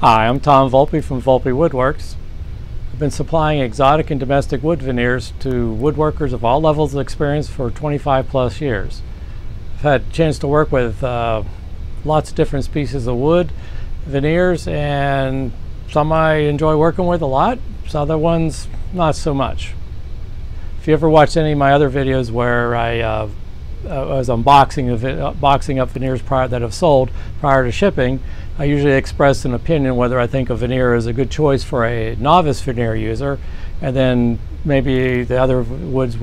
Hi, I'm Tom Volpe from Volpe Woodworks. I've been supplying exotic and domestic wood veneers to woodworkers of all levels of experience for 25 plus years. I've had a chance to work with lots of different species of wood, veneers, and some I enjoy working with a lot, some other ones not so much. If you ever watched any of my other videos where I was boxing up veneers that have sold prior to shipping, I usually express an opinion whether I think a veneer is a good choice for a novice veneer user, and then maybe the other veneers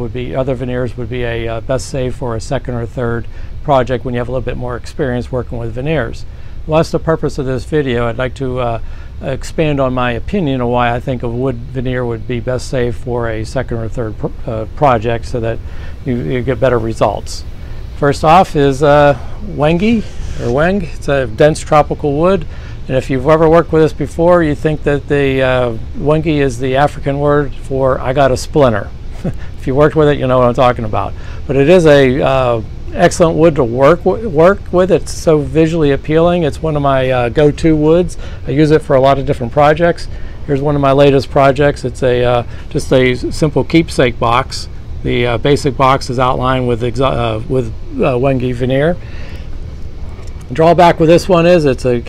would be a best save for a second or third project when you have a little bit more experience working with veneers. Well, that's the purpose of this video. I'd like to expand on my opinion of why I think a wood veneer would be best saved for a second or third project so that you get better results. First off is Weng. It's a dense tropical wood, and if you've ever worked with this before, you think that the Weng is the African word for "I got a splinter." If you worked with it, you know what I'm talking about. But it is a excellent wood to work with. It's so visually appealing. It's one of my go-to woods. I use it for a lot of different projects. Here's one of my latest projects. It's just a simple keepsake box. The basic box is outlined with Weng veneer. The drawback with this one is it's a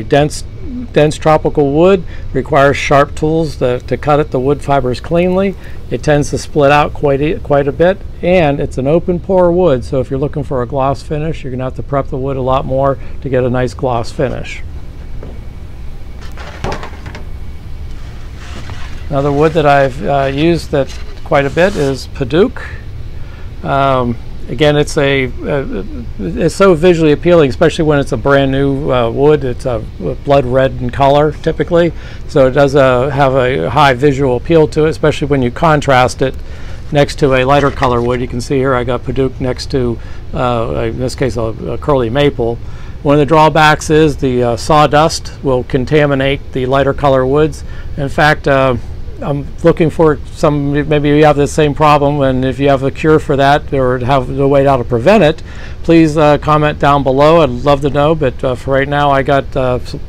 dense tropical wood, requires sharp tools to cut it, the wood fibers cleanly. It tends to split out quite a bit, and it's an open pore wood, so if you're looking for a gloss finish, you're going to have to prep the wood a lot more to get a nice gloss finish. Another wood that I've used quite a bit is Paduk. Again, it's so visually appealing, especially when it's a brand new wood. It's a blood red in color typically, so it does have a high visual appeal to it, especially when you contrast it next to a lighter color wood. You can see here I got Paduk next to, in this case, a curly maple. One of the drawbacks is the sawdust will contaminate the lighter color woods. In fact, I'm looking for maybe you have the same problem, and if you have a cure for that or have a way how to prevent it, please comment down below. I'd love to know, but for right now I got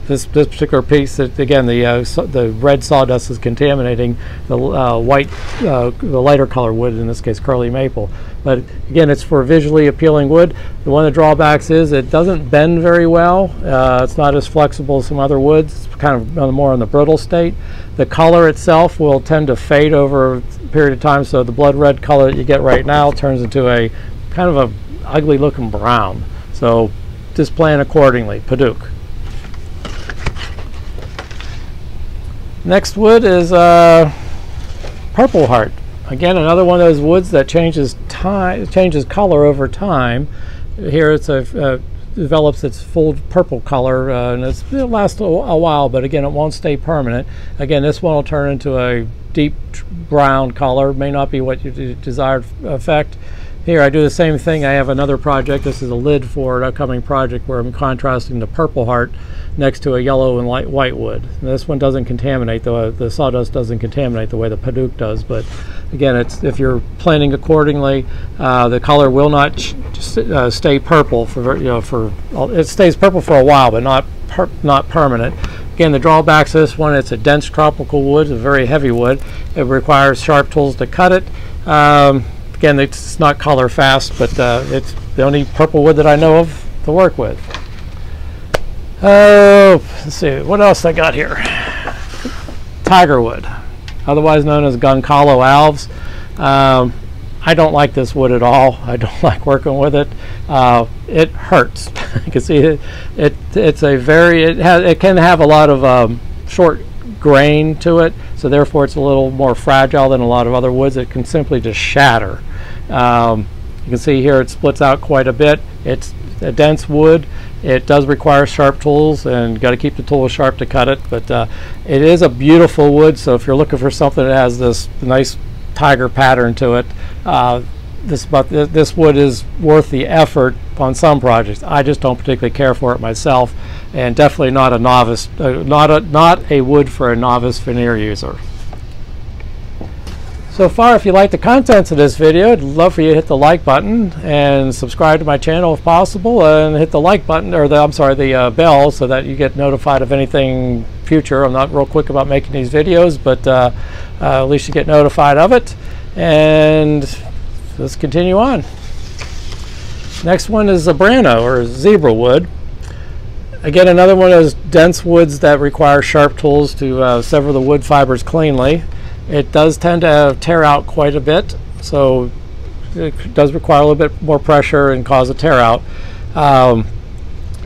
this particular piece that, again, the red sawdust is contaminating the the lighter color wood, in this case curly maple. But again, it's for visually appealing wood. One of the drawbacks is it doesn't bend very well. It's not as flexible as some other woods. It's kind of more in the brittle state. The color itself will tend to fade over a period of time, so the blood red color that you get right now turns into a kind of a ugly looking brown. So just plan accordingly. Paduk. Next wood is Purple Heart. Again, another one of those woods that changes color over time. Here it's develops its full purple color, and it'll last a while, but again, it won't stay permanent. Again, this one will turn into a deep brown color. May not be what you desired effect. Here I do the same thing. I have another project. This is a lid for an upcoming project where I'm contrasting the Purple Heart next to a yellow and white wood. And this one doesn't contaminate, the sawdust doesn't contaminate the way the Paduk does, but again, if you're planning accordingly, the color will not stay purple it stays purple for a while, but not permanent. Again, the drawbacks of this one, it's a dense tropical wood, a very heavy wood. It requires sharp tools to cut it. Again, it's not color fast, but it's the only purple wood that I know of to work with. Let's see, what else I got here? Tiger wood, otherwise known as Goncalo alves. I don't like this wood at all. I don't like working with it. It hurts. You can see it can have a lot of short grain to it, so therefore it's a little more fragile than a lot of other woods. It can simply just shatter. You can see here it splits out quite a bit. It's a dense wood. It does require sharp tools, and got to keep the tool sharp to cut it, but it is a beautiful wood. So if you're looking for something that has this nice tiger pattern to it, this wood is worth the effort on some projects. I just don't particularly care for it myself, and definitely not a novice, not a wood for a novice veneer user. So far, if you like the contents of this video, I'd love for you to hit the like button and subscribe to my channel if possible, and hit the like button, or the bell, so that you get notified of anything future. I'm not real quick about making these videos, but at least you get notified of it. And let's continue on. Next one is Zebrano, or zebra wood. Again, another one of those dense woods that require sharp tools to sever the wood fibers cleanly. It does tend to tear out quite a bit, so it does require a little bit more pressure and cause a tear out.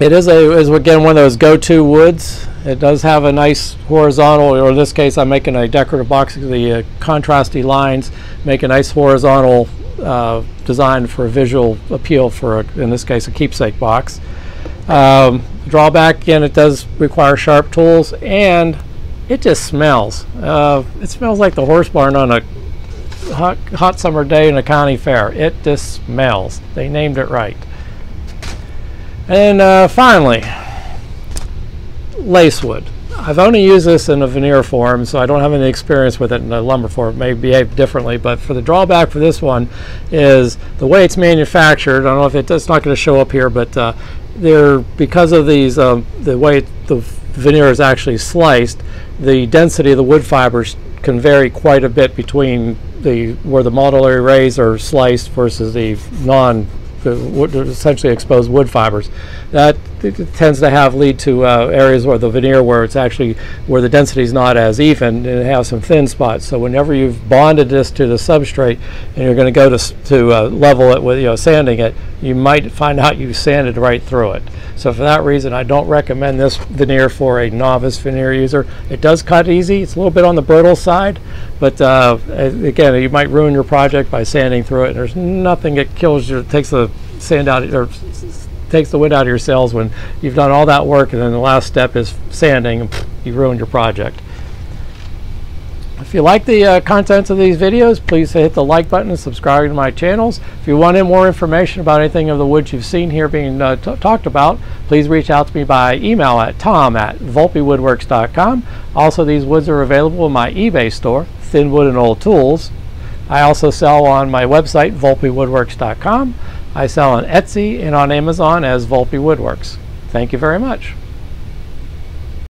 It is again one of those go-to woods. It does have a nice horizontal, or in this case I'm making a decorative box. The contrasty lines make a nice horizontal design for a visual appeal for, in this case, a keepsake box. Drawback, again, it does require sharp tools, and it just smells. It smells like the horse barn on a hot summer day in a county fair. It just smells. They named it right. And finally, lacewood. I've only used this in a veneer form, so I don't have any experience with it in a lumber form. It may behave differently, but for the drawback for this one is the way it's manufactured. I don't know if it's not going to show up here, but because of these, the way the veneer is actually sliced, the density of the wood fibers can vary quite a bit between where the modular arrays are sliced versus the essentially exposed wood fibers. That tends to lead to areas where the veneer, where the density is not as even, and it has some thin spots. So whenever you've bonded this to the substrate and you're going to go to level it with sanding it, you might find out you sanded right through it. So for that reason, I don't recommend this veneer for a novice veneer user. It does cut easy. It's a little bit on the brittle side, but again, you might ruin your project by sanding through it. There's nothing that kills you, takes the sand out, or takes the wind out of your sails when you've done all that work, and then the last step is sanding, and you ruined your project. If you like the contents of these videos, please hit the like button and subscribe to my channels. If you want more information about anything of the woods you've seen here being talked about, please reach out to me by email at tom@volpewoodworks.com. Also, these woods are available in my eBay store, Thin Wood and Old Tools. I also sell on my website, volpewoodworks.com. I sell on Etsy and on Amazon as Volpe Woodworks. Thank you very much.